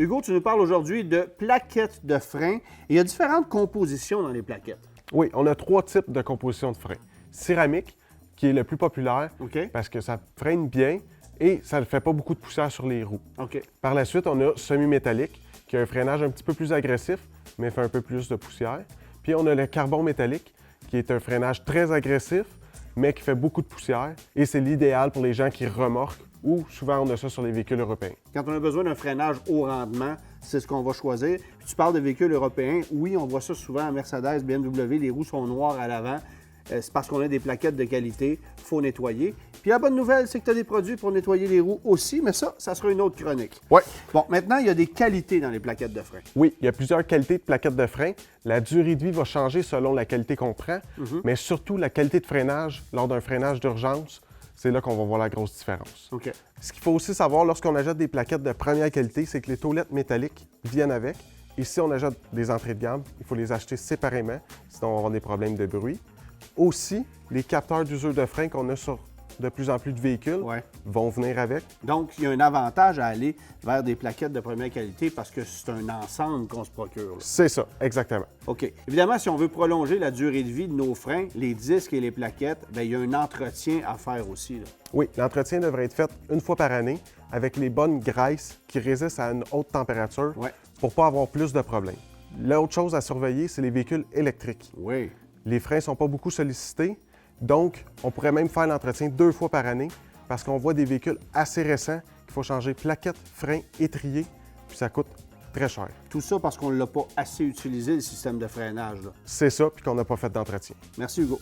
Hugo, tu nous parles aujourd'hui de plaquettes de frein. Et il y a différentes compositions dans les plaquettes. Oui, on a 3 types de composition de frein. Céramique, qui est le plus populaire OK? parce que ça freine bien et ça ne fait pas beaucoup de poussière sur les roues. OK. Par la suite, on a semi-métallique, qui a un freinage un petit peu plus agressif, mais fait un peu plus de poussière. Puis on a le carbone métallique, qui est un freinage très agressif, mais qui fait beaucoup de poussière. Et c'est l'idéal pour les gens qui remorquent ou souvent on a ça sur les véhicules européens. Quand on a besoin d'un freinage haut rendement, c'est ce qu'on va choisir. Puis tu parles de véhicules européens. Oui, on voit ça souvent à Mercedes, BMW, les roues sont noires à l'avant. C'est parce qu'on a des plaquettes de qualité, il faut nettoyer. Puis la bonne nouvelle, c'est que tu as des produits pour nettoyer les roues aussi, mais ça sera une autre chronique. Oui. Bon, maintenant, il y a des qualités dans les plaquettes de frein. Oui, il y a plusieurs qualités de plaquettes de frein. La durée de vie va changer selon la qualité qu'on prend, mais surtout la qualité de freinage lors d'un freinage d'urgence. C'est là qu'on va voir la grosse différence. OK. Ce qu'il faut aussi savoir lorsqu'on achète des plaquettes de première qualité, c'est que les taulettes métalliques viennent avec. Et si on achète des entrées de gamme, il faut les acheter séparément, sinon on va avoir des problèmes de bruit. Aussi, les capteurs d'usure de frein qu'on a sur de plus en plus de véhicules vont venir avec. Donc, il y a un avantage à aller vers des plaquettes de première qualité parce que c'est un ensemble qu'on se procure. Là. C'est ça, exactement. OK. Évidemment, si on veut prolonger la durée de vie de nos freins, les disques et les plaquettes, bien, il y a un entretien à faire aussi. Là. Oui, l'entretien devrait être fait une fois par année avec les bonnes graisses qui résistent à une haute température pour ne pas avoir plus de problèmes. L'autre chose à surveiller, c'est les véhicules électriques. Oui. Les freins ne sont pas beaucoup sollicités, donc on pourrait même faire l'entretien 2 fois par année parce qu'on voit des véhicules assez récents qu'il faut changer plaquettes, freins, étriers, puis ça coûte très cher. Tout ça parce qu'on ne l'a pas assez utilisé, le système de freinage. Là. C'est ça, puis qu'on n'a pas fait d'entretien. Merci, Hugo.